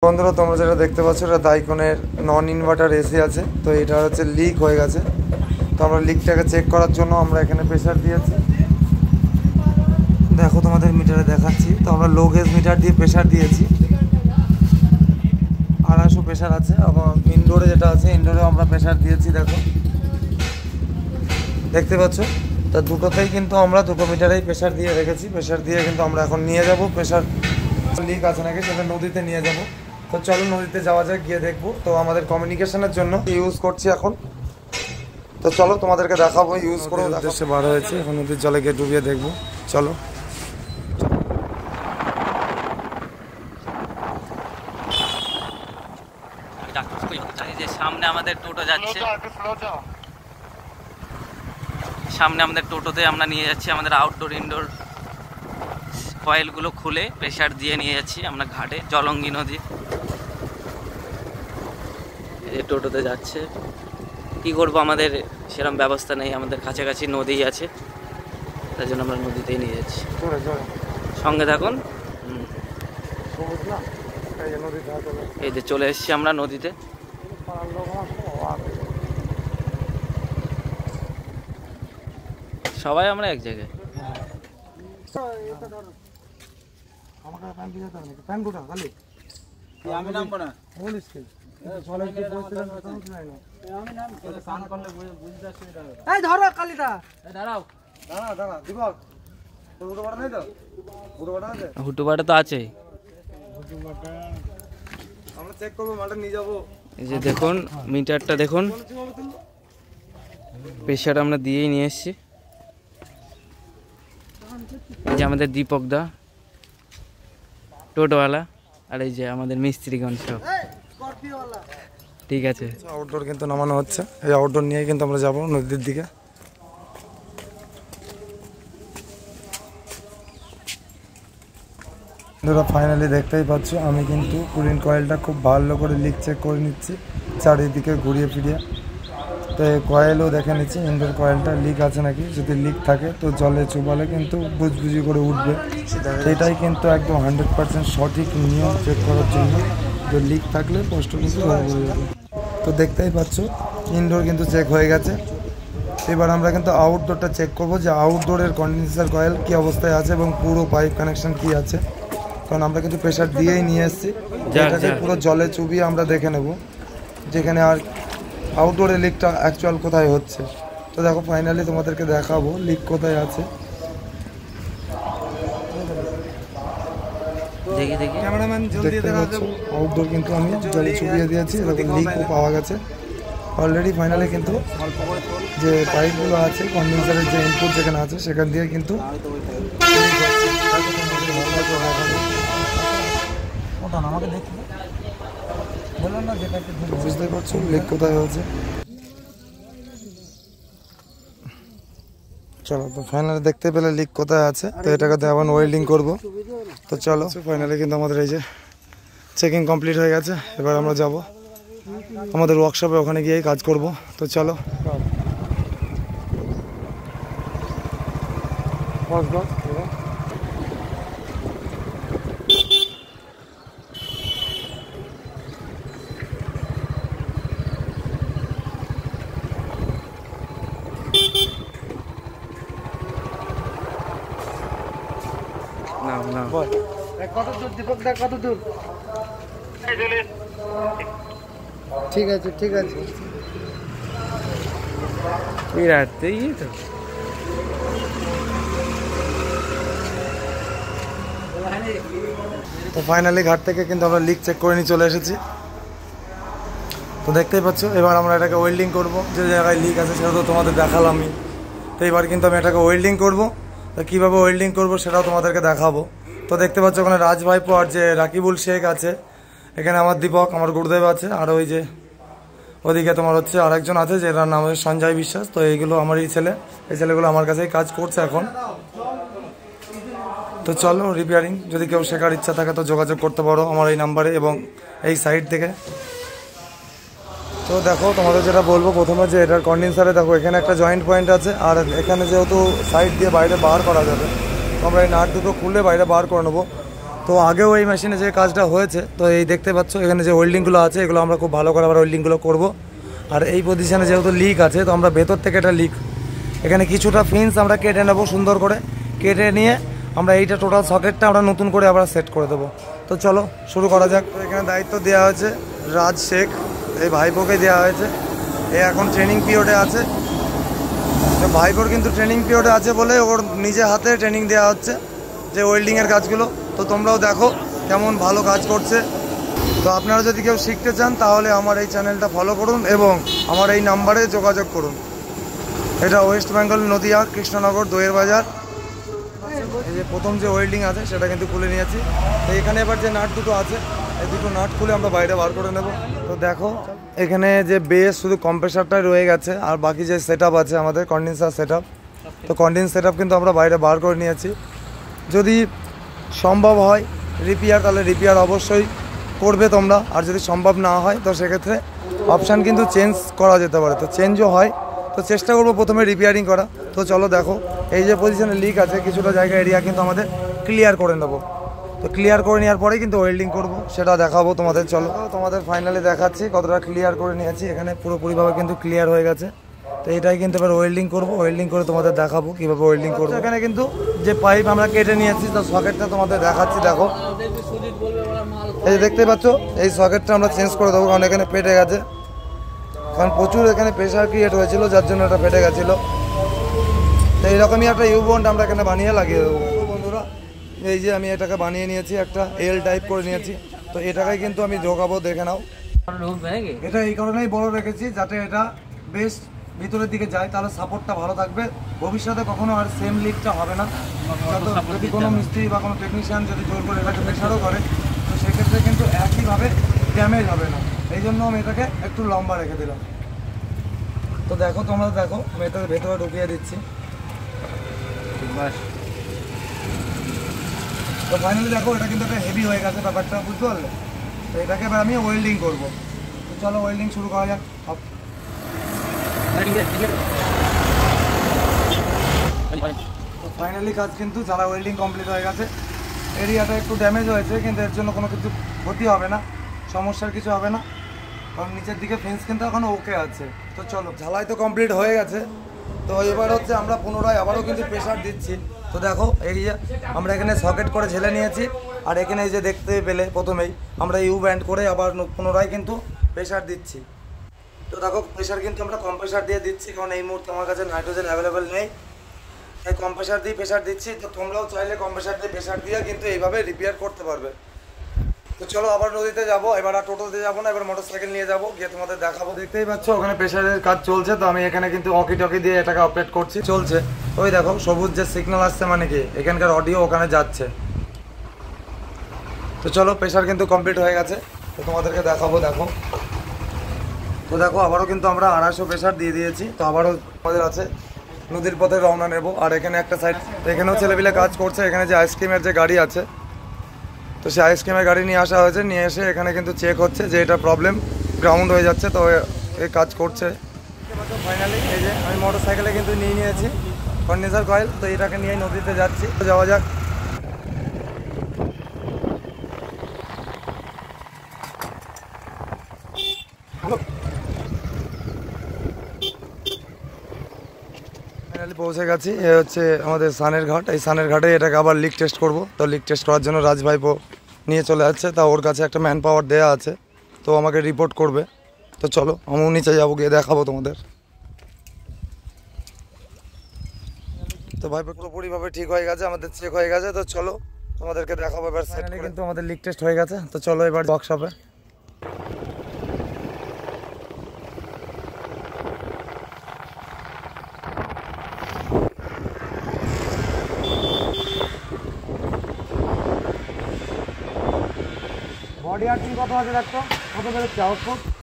বন্ধুরা তোমরা যেটা দেখতে পাচ্ছ এটা দাইকনের নন ইনভার্টার এসি আছে। তো এটা হচ্ছে লিক হয়ে গেছে। তো আমরা লিকটাকে চেক করার জন্য আমরা এখানে প্রেসার দিয়েছি। দেখো তোমাদের মিটারে দেখাচ্ছি। তো আমরা লো গেজ মিটার দিয়ে প্রেসার দিয়েছি, 250 প্রেসার আছে। এবং ইনডোরে যেটা আছে ইনডোরে আমরা প্রেসার দিয়েছি, দেখো দেখতে পাচ্ছ। তা দুটোতেই কিন্তু আমরা দুটো মিটারেই প্রেসার দিয়ে রেখেছি। প্রেসার দিয়ে কিন্তু আমরা এখন নিয়ে যাব প্রেসার লিক আছে নাকি সেটা নদীতে নিয়ে যাব। তো চলো নদীতে যাওয়া যায়, গিয়ে দেখবো। তো আমাদের কমিউনিকেশনের জন্য ইউজ করছি এখন। তো চলো তোমাদেরকে দেখাবো ইউজ করে উদ্দেশ্যে বার হয়েছে। এখন নদীর জলে গিয়ে ডুবিয়ে দেখবো, চলো। সামনে আমাদের টোটো যাচ্ছে, সামনে আমাদের টোটোতে আমরা নিয়ে যাচ্ছি আমাদের আউটডোর ইনডোর কয়েলগুলো খুলে প্রেসার দিয়ে নিয়ে যাচ্ছি আমরা ঘাটে, জলঙ্গি নদী। এই টোটোতে যাচ্ছে। কি করবো, আমাদের সেরকম ব্যবস্থা নেই, আমাদের কাছাকাছি নদী আছে, তাই জন্য আমরা নদীতেই নিয়ে যাচ্ছি। সঙ্গে থাকুন। এই যে চলে এসেছি আমরা নদীতে। সবাই আমরা এক জায়গায়। আমি নামবো না, ধরো কালিটা, দাঁড়াও হুটুপাটা তো আছেই। আমরা চেক করবো, মালটা নিয়ে যাবো। এই যে দেখুন মিটারটা দেখুন, প্রেসার আমরা দিয়েই নিয়ে এসেছি। এই যে আমাদের দীপক দা টোটোওয়ালা, আর এই যে আমাদের মিস্ত্রিগণ সব। ঠিক আছে, আউটডোর কিন্তু নামানো হচ্ছে। এই আউটডোর নিয়ে কিন্তু আমরা যাবো নদীর দিকে। ফাইনালি দেখতেই পাচ্ছ আমি কিন্তু কুলিং কয়েলটা খুব ভালো করে লিক চেক করে নিচ্ছি চারিদিকে ঘুরিয়ে ফিরিয়ে। তো এই কয়েলও দেখে নিচ্ছি ইনডোর কয়েলটা লিক আছে নাকি। যদি লিক থাকে তো জলে চুবালে কিন্তু বুঝবুঝি করে উঠবে। সেটাই কিন্তু একদম 100% সঠিক নিয়ম চেক করার জন্য। যে লিক থাকলে কষ্ট কিন্তু ধরা পড়ে যাবে। তো দেখতেই পাচ্ছ ইনডোর কিন্তু চেক হয়ে গেছে। এবার আমরা কিন্তু আউটডোরটা চেক করব যে আউটডোরের কন্ডেন্সার কয়েল কী অবস্থায় আছে এবং পুরো পাইপ কানেকশন কী আছে। কারণ আমরা কিন্তু প্রেসার দিয়েই নিয়ে এসেছি, এটাকে পুরো জলে চুবিয়ে আমরা দেখে নেব যেখানে আর আউটডোরে লিকটা অ্যাকচুয়াল কোথায় হচ্ছে। তো দেখো ফাইনালি তোমাদেরকে দেখাবো লিক কোথায় আছে। আউটডোর কিন্তু আমি জলে চুবিয়ে দিয়েছি, এরকম লিকও পাওয়া গেছে অলরেডি। ফাইনালি কিন্তু যে পাইপগুলো আছে কন্ডেন্সারের যে ইনপুট যেখানে আছে সেখান দিয়ে কিন্তু বুঝতে পারছো লিক কোথায় হয়েছে। চলো তো ফাইনালি দেখতে পেলে লিক কোথায় আছে। তো এটাকে আবার ওয়েল্ডিং করবো। তো চলো ফাইনালি কিন্তু আমাদের এই যে চেকিং কমপ্লিট হয়ে গেছে। এবার আমরা যাব আমাদের ওয়ার্কশপে, ওখানে গিয়েই কাজ করব। তো চলো কত দূর দীপক দা, কত দূর? ঠিক আছে ঠিক আছে। তো ফাইনালি ঘাট থেকে কিন্তু আমরা লিক চেক করে নিয়ে চলে এসেছি। তো দেখতেই পাচ্ছ এবার আমরা এটাকে ওয়েল্ডিং করব। যে জায়গায় লিক আছে সেটা তো তোমাদের দেখালামই। তো এবার কিন্তু আমি এটাকে ওয়েল্ডিং করব। তো কীভাবে ওয়েল্ডিং করব সেটাও তোমাদেরকে দেখাবো। তো দেখতে পাচ্ছ ওখানে রাজ ভাইপো আর যে রাকিবুল শেখ আছে, এখানে আমার দীপক, আমার গুরুদেব আছে, আর ওই যে ওদিকে তোমার হচ্ছে আরেকজন আছে যেটার নাম হচ্ছে সঞ্জয় বিশ্বাস। তো এইগুলো আমারই ছেলে, এই ছেলেগুলো আমার কাছেই কাজ করছে এখন। তো চলো রিপেয়ারিং যদি কেউ শেখার ইচ্ছা থাকে তো যোগাযোগ করতে পারো আমার এই নাম্বারে এবং এই সাইট থেকে। তো দেখো তোমাদের যেটা বলবো প্রথমে যে এটার কন্ডেন্সারে দেখো এখানে একটা জয়েন্ট পয়েন্ট আছে, আর এখানে যেহেতু সাইড দিয়ে বাইরে বার করা যাবে তো আমরা এই নাট দুটো খুলে বাইরে বার করে নেবো। তো আগেও এই মেশিনে যে কাজটা হয়েছে, তো এই দেখতে পাচ্ছ এখানে যে ওয়েল্ডিংগুলো আছে এগুলো আমরা খুব ভালো করে আবার ওয়েল্ডিংগুলো করবো। আর এই পজিশানে যেহেতু লিক আছে, তো আমরা ভেতর থেকে এটা লিক, এখানে কিছুটা ফিন্স আমরা কেটে নেবো সুন্দর করে, কেটে নিয়ে আমরা এইটা টোটাল সকেটটা আমরা নতুন করে আবার সেট করে দেবো। তো চলো শুরু করা যাক। তো এখানে দায়িত্ব দেওয়া হয়েছে রাজ শেখ, এই ভাইপোকে দেওয়া হয়েছে। এ এখন ট্রেনিং পিরিয়ডে আছে, তো ভাইপোর কিন্তু ট্রেনিং পিরিয়ডে আছে বলে ওর নিজে হাতে ট্রেনিং দেওয়া হচ্ছে যে ওয়েল্ডিংয়ের কাজগুলো। তো তোমরাও দেখো কেমন ভালো কাজ করছে। তো আপনারা যদি কেউ শিখতে চান তাহলে আমার এই চ্যানেলটা ফলো করুন এবং আমার এই নাম্বারে যোগাযোগ করুন। এটা ওয়েস্ট বেঙ্গল নদিয়া কৃষ্ণনগর দইয়ের বাজার। এই যে প্রথম যে ওয়েল্ডিং আছে সেটা কিন্তু খুলে নিয়েছি। তো এখানে এবার যে নাট দুটো আছে এই দুটো নাট খুলে আমরা বাইরে বার করে নেব। তো দেখো এখানে যে বেস শুধু কম্প্রেসারটাই রয়ে গেছে, আর বাকি যে সেট আছে আমাদের কন্ডেন্সার সেট আপ, তো কন্ডেন্স সেট আপ কিন্তু আমরা বাইরে বার করে নিয়েছি। যদি সম্ভব হয় রিপেয়ার তাহলে রিপেয়ার অবশ্যই করবে তোমরা, আর যদি সম্ভব না হয় তো সেক্ষেত্রে অপশান কিন্তু চেঞ্জ করা যেতে পারে। তো চেঞ্জও হয়, তো চেষ্টা করবো প্রথমে রিপেয়ারিং করা। তো চলো দেখো এই যে পজিশনে লিক আছে কিছুটা জায়গা এরিয়া কিন্তু আমাদের ক্লিয়ার করে নেবো। তো ক্লিয়ার করে নেওয়ার পরেই কিন্তু ওয়েল্ডিং করব, সেটা দেখাবো তোমাদের। চলো তোমাদের ফাইনালি দেখাচ্ছি কতটা ক্লিয়ার করে নিয়েছি। এখানে পুরোপুরিভাবে কিন্তু ক্লিয়ার হয়ে গেছে। তো এটাই কিন্তু এবার ওয়েল্ডিং করবো, ওয়েল্ডিং করে তোমাদের দেখাবো কীভাবে ওয়েল্ডিং করবো। এখানে কিন্তু যে পাইপ আমরা কেটে নিয়েছি তো সকেটটা তোমাদের দেখাচ্ছি। দেখো এই দেখতে পাচ্ছ এই সকেটটা আমরা চেঞ্জ করে দেবো, কারণ এখানে ফেটে গেছে, কারণ প্রচুর এখানে প্রেশার ক্রিয়েট হয়েছিল যার জন্য এটা ফেটে গেছিলো। তো এইরকমই একটা ইউ বন্ড আমরা এখানে বানিয়ে লাগিয়ে দেবো। বন্ধুরা এই যে আমি এটাকে বানিয়ে নিয়েছি, একটা এল টাইপ করে নিয়েছি। তো এটাকে কিন্তু আমি ঢোকাবো, দেখে নাও। এটা এই কারণেই বড় রেখেছি যাতে এটা বেশ ভিতরের দিকে যায়, তাহলে সাপোর্টটা ভালো থাকবে, ভবিষ্যতে কখনো আর সেম লিকটা হবে না। যদি কোনো মিস্ত্রি বা কোনো টেকনিশিয়ান যদি জোর করে এটাকে প্রেশারও করে তো সেক্ষেত্রে কিন্তু একইভাবে ড্যামেজ হবে না। এই জন্য আমি এটাকে একটু লম্বা রেখে দিলাম। তো দেখো তোমরা দেখো আমি এটাকে ভেতরে ঢুকিয়ে দিচ্ছি। তো ফাইনালি দেখো এটা কিন্তু একটা হেভি হয়ে গেছে ব্যাপারটা, বুঝতে পারলে? তো এটাকে এবার আমি ওয়েল্ডিং করবো। তো চলো ওয়েল্ডিং শুরু করা যাক। তো ফাইনালি কাজ কিন্তু যারা ওয়েল্ডিং কমপ্লিট হয়ে গেছে। এরিয়াটা একটু ড্যামেজ হয়েছে কিন্তু এর জন্য কোনো কিছু ক্ষতি হবে না, সমস্যার কিছু হবে না, কারণ নিচের দিকে ফেন্স কিন্তু এখনো ওকে আছে। তো চলো ঝালাই তো কমপ্লিট হয়ে গেছে। তো এবার হচ্ছে আমরা পুনরায় আবারও কিন্তু প্রেশার দিচ্ছি। তো দেখো এই যে আমরা এখানে সকেট করে ঝেলে নিয়েছি, আর এখানে এই যে দেখতে পেলে প্রথমেই আমরা ইউ ব্যান্ড করে আবার পুনরায় কিন্তু প্রেশার দিচ্ছি। তো দেখো প্রেশার কিন্তু আমরা কম্প্রেসার দিয়ে দিচ্ছি, কারণ এই মুহূর্তে আমার কাছে নাইট্রোজেন অ্যাভেলেবেল নেই, এই কম্প্রেসার দিয়ে প্রেশার দিচ্ছি। তো তোমরাও চাইলে কম্প্রেসার দিয়ে প্রেশার দিয়ে কিন্তু এইভাবে রিপেয়ার করতে পারবে। তো চলো আবার নদীতে যাবো, এবার আর টোটোতে যাবো না, এবার মোটরসাইকেল নিয়ে যাবো, গিয়ে তোমাদের দেখাবো। দেখতেই পাচ্ছ ওখানে প্রেশারের কাজ চলছে। তো আমি এখানে কিন্তু অকি টকি দিয়ে এটাকে অপারেট করছি, চলছে। ওই দেখো সবুজ যে সিগন্যাল আসছে মানে কি এখানকার অডিও ওখানে যাচ্ছে। তো চলো প্রেশার কিন্তু কমপ্লিট হয়ে গেছে, তো তোমাদেরকে দেখাবো। দেখো তো দেখো আবারও কিন্তু আমরা 250 প্রেশার দিয়ে দিয়েছি। তো আবারও আমাদের আছে নদীর পথে রওনা নেব। আর এখানে একটা সাইড এখানেও ছেলেপিলে কাজ করছে, এখানে যে আইসক্রিমের যে গাড়ি আছে তো সেই আইসক্রিমের গাড়ি নিয়ে আসা হয়েছে, নিয়ে এসে এখানে কিন্তু চেক হচ্ছে যে এটা প্রবলেম গ্রাউন্ড হয়ে যাচ্ছে, তো এই কাজ করছে। ফাইনালি এই যে আমি মোটর সাইকেলে কিন্তু নিয়ে নিয়েছি কন্ডেন্সার কয়েল, তো এটাকে নিয়ে নদীতে যাচ্ছি। তো যাওয়া যাক। ফাইনালি পৌঁছে গেছি, এ হচ্ছে আমাদের সানের ঘাট। এই সানের ঘাটে এটাকে আবার লিক টেস্ট করব। তো লিক টেস্ট করার জন্য রাজ ভাইপো নিয়ে চলে যাচ্ছে, তা ওর কাছে একটা ম্যান পাওয়ার দেওয়া আছে, তো আমাকে রিপোর্ট করবে। তো চলো আমিও নিচে যাবো, গিয়ে দেখাবো তোমাদের। তো ভাইপো পুরোপুরিভাবে ঠিক হয়ে গেছে, আমাদের চেক হয়ে গেছে। তো চলো তোমাদেরকে দেখাবো এবার সেট করে। কিন্তু আমাদের লিক টেস্ট হয়ে গেছে। তো চলো এবার ওয়ার্কশপে। বডি আর্থিং কত আছে দেখতো, কত বেরোচ্ছে আউটপুট?